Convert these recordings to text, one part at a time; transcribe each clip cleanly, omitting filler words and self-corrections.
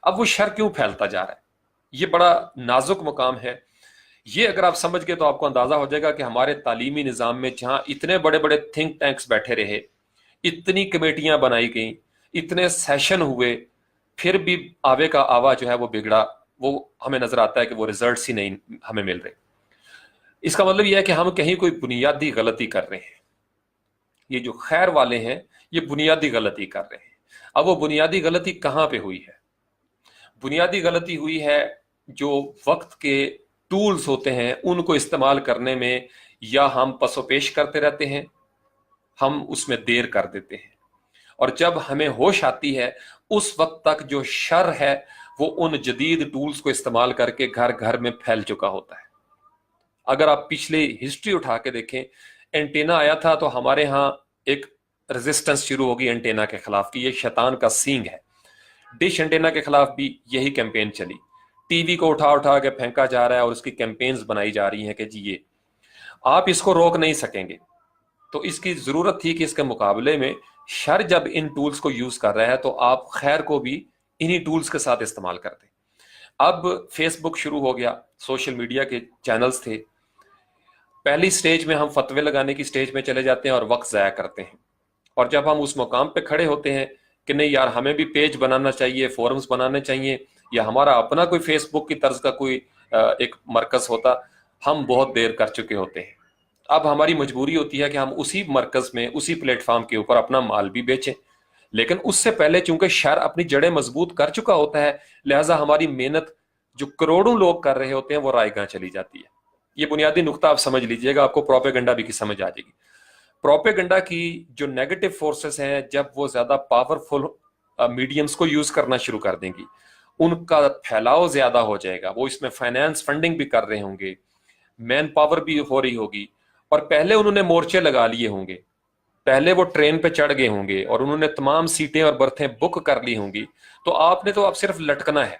اب وہ شر کیوں پھیلتا جا رہا ہے؟ یہ بڑا نازک مقام ہے. یہ اگر آپ سمجھ گئے تو آپ کو اندازہ ہو جائے گا کہ ہمارے تعلیمی نظام میں جہاں اتنے بڑے بڑے تھنک ٹینکس بیٹھے رہے، اتنی کمیٹیاں بنائی گئیں، اتنے سیشن ہوئے، پھر بھی آوے کا آوا جو ہے وہ بگڑا. وہ ہمیں نظر آتا ہے کہ وہ ریزلٹس ہی نہیں ہمیں مل رہے. اس کا مطلب یہ ہے کہ ہم کہیں کوئی بنیادی غلطی کر رہے ہیں. یہ جو خیر والے ہیں یہ بنیادی غلطی کر رہے ہیں. اب وہ بنیادی غلطی کہاں پہ ہوئی ہے؟ بنیادی غلطی ہوئی ہے جو وقت کے ٹولز ہوتے ہیں ان کو استعمال کرنے میں، یا ہم پس و پیش کرتے رہتے ہیں، ہم اس میں دیر کر دیتے ہیں، اور جب ہمیں ہوش آتی ہے اس وقت تک جو شر ہے وہ ان جدید ٹولز کو استعمال کر کے گھر گھر میں پھیل چکا ہوتا ہے. اگر آپ پچھلی ہسٹری اٹھا کے دیکھیں، اینٹینا آیا تھا تو ہمارے ہاں ایک ریزسٹنس شروع ہوگی اینٹینا کے خلاف کہ یہ شیطان کا سینگ ہے. ڈش اینٹینا کے خلاف بھی یہی کیمپین چلی. ٹی وی کو اٹھا اٹھا کے پھینکا جا رہا ہے اور اس کی کیمپینز بنائی جا رہی ہیں کہ جی یہ آپ اس کو روک نہیں سکیں گے. تو اس کی ضرورت تھی کہ اس کے مقابلے میں شر جب ان ٹولز کو یوز کر رہا ہے تو آپ خیر کو بھی انہی ٹولز کے ساتھ استعمال کرتے. اب فیس بک شروع ہو گیا، سوشل میڈیا کے چینلز تھے. پہلی سٹیج میں ہم فتوے لگانے کی سٹیج میں چلے جاتے ہیں اور وقت ضائع کرتے ہیں. اور جب ہم اس مقام پہ کھڑے ہوتے ہیں کہ نہیں یار ہمیں بھی پیج بنانا چاہیے، فورمز بنانے چاہیے، یا ہمارا اپنا کوئی فیس بک کی طرز کا کوئی ایک مرکز ہوتا، ہم بہت دیر کر چکے ہوتے ہیں. اب ہماری مجبوری ہوتی ہے کہ ہم اسی مرکز میں، اسی پلیٹ فارم کے اوپر اپنا مال بھی بیچیں. لیکن اس سے پہلے چونکہ شر اپنی جڑیں مضبوط کر چکا ہوتا ہے، لہٰذا ہماری محنت جو کروڑوں لوگ کر رہے ہوتے ہیں وہ رائے گاں چلی جاتی ہے. یہ بنیادی نقطہ آپ سمجھ لیجئے گا، آپ کو پروپیگنڈا بھی کی سمجھ آ جائے گی. پروپیگنڈا کی جو نیگیٹو فورسز ہیں جب وہ زیادہ پاورفل میڈیمز کو یوز کرنا شروع کر دیں گی، ان کا پھیلاؤ زیادہ ہو جائے گا. وہ اس میں فائنانس فنڈنگ بھی کر رہے ہوں گے، مین پاور بھی ہو رہی ہوگی، اور پہلے انہوں نے مورچے لگا لیے ہوں گے، پہلے وہ ٹرین پہ چڑھ گئے ہوں گے اور انہوں نے تمام سیٹیں اور برتھیں بک کر لی ہوں گی. تو آپ نے تو اب صرف لٹکنا ہے،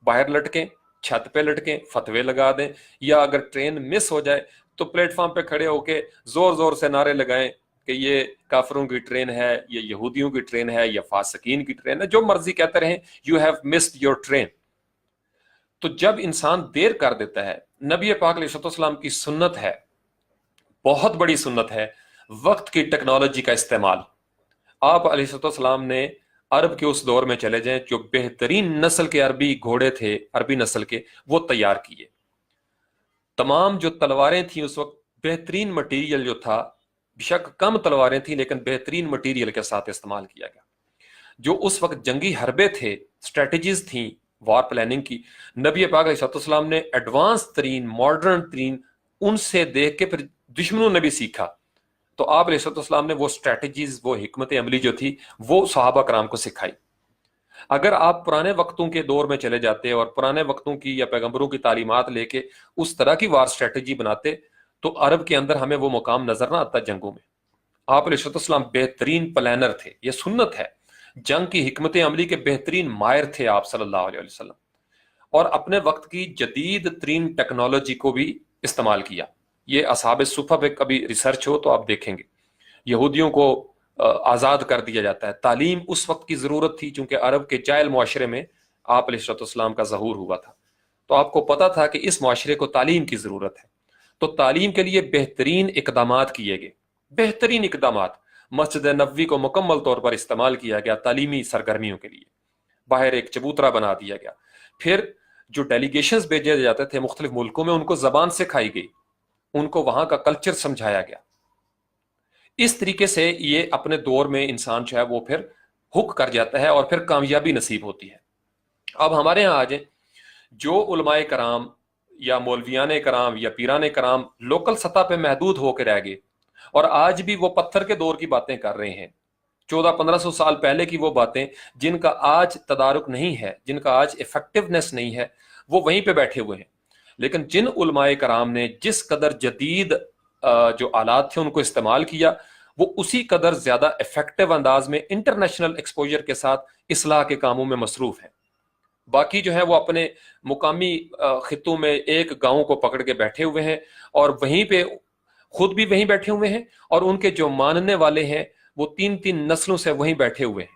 باہر لٹکیں، چھت پہ لٹکیں، فتوے لگا دیں، یا اگر ٹرین مس ہو جائے تو پلیٹ فارم پہ کھڑے ہو کے زور زور سے نعرے لگائیں کہ یہ کافروں کی ٹرین ہے، یہ یہودیوں کی ٹرین ہے، یا فاسقین کی ٹرین ہے، جو مرضی کہتے رہیں، you have missed your train. تو جب انسان دیر کر دیتا ہے، نبی پاک علیہ السلام کی سنت ہے، بہت بڑی سنت ہے، وقت کی ٹیکنالوجی کا استعمال. آپ علیہ السلام نے عرب کے اس دور میں چلے جائیں، جو بہترین نسل کے عربی گھوڑے تھے، عربی نسل کے، وہ تیار کیے. تمام جو تلواریں تھیں اس وقت، بہترین مٹیریل جو تھا، بیشک کم تلواریں تھیں لیکن بہترین مٹیریل کے ساتھ استعمال کیا گیا. جو اس وقت جنگی حربے تھے، اسٹریٹجیز تھیں وار پلاننگ کی، نبی پاک علیہ السلام نے ایڈوانس ترین، ماڈرن ترین ان سے دیکھ کے پھر دشمنوں نے بھی سیکھا. تو آپ علیہ السلام نے وہ اسٹریٹجیز، وہ حکمت عملی جو تھی وہ صحابہ کرام کو سکھائی. اگر آپ پرانے وقتوں کے دور میں چلے جاتے اور پرانے وقتوں کی یا پیغمبروں کی تعلیمات لے کے اس طرح کی وار اسٹریٹجی بناتے تو عرب کے اندر ہمیں وہ مقام نظر نہ آتا جنگوں میں. آپ علیہ السلام بہترین پلانر تھے، یہ سنت ہے. جنگ کی حکمت عملی کے بہترین ماہر تھے آپ صلی اللہ علیہ وسلم، اور اپنے وقت کی جدید ترین ٹیکنالوجی کو بھی استعمال کیا. یہ اصحاب صفہ پہ کبھی ریسرچ ہو تو آپ دیکھیں گے، یہودیوں کو آزاد کر دیا جاتا ہے. تعلیم اس وقت کی ضرورت تھی چونکہ عرب کے جاہل معاشرے میں آپ علیہ السلام کا ظہور ہوا تھا، تو آپ کو پتا تھا کہ اس معاشرے کو تعلیم کی ضرورت ہے. تو تعلیم کے لیے بہترین اقدامات کیے گئے، بہترین اقدامات. مسجد نبوی کو مکمل طور پر استعمال کیا گیا تعلیمی سرگرمیوں کے لیے، باہر ایک چبوترا بنا دیا گیا. پھر جو ڈیلیگیشنز بھیجے جاتے تھے مختلف ملکوں میں، ان کو زبان سکھائی گئی، ان کو وہاں کا کلچر سمجھایا گیا. اس طریقے سے یہ اپنے دور میں انسان جو ہے وہ پھر ہک کر جاتا ہے اور پھر کامیابی نصیب ہوتی ہے. اب ہمارے ہاں آج جو علماء کرام یا مولویان کرام یا پیران کرام لوکل سطح پہ محدود ہو کے رہ گئے، اور آج بھی وہ پتھر کے دور کی باتیں کر رہے ہیں، 1400-1500 سال پہلے کی وہ باتیں جن کا آج تدارک نہیں ہے، جن کا آج افیکٹونیس نہیں ہے، وہ وہیں پہ بیٹھے ہوئے ہیں. لیکن جن علماء کرام نے جس قدر جدید جو آلات تھے ان کو استعمال کیا، وہ اسی قدر زیادہ افیکٹو انداز میں انٹرنیشنل ایکسپوجر کے ساتھ اصلاح کے کاموں میں مصروف ہیں. باقی جو ہے وہ اپنے مقامی خطوں میں ایک گاؤں کو پکڑ کے بیٹھے ہوئے ہیں، اور وہیں پہ خود بھی وہیں بیٹھے ہوئے ہیں، اور ان کے جو ماننے والے ہیں وہ 3 نسلوں سے وہیں بیٹھے ہوئے ہیں.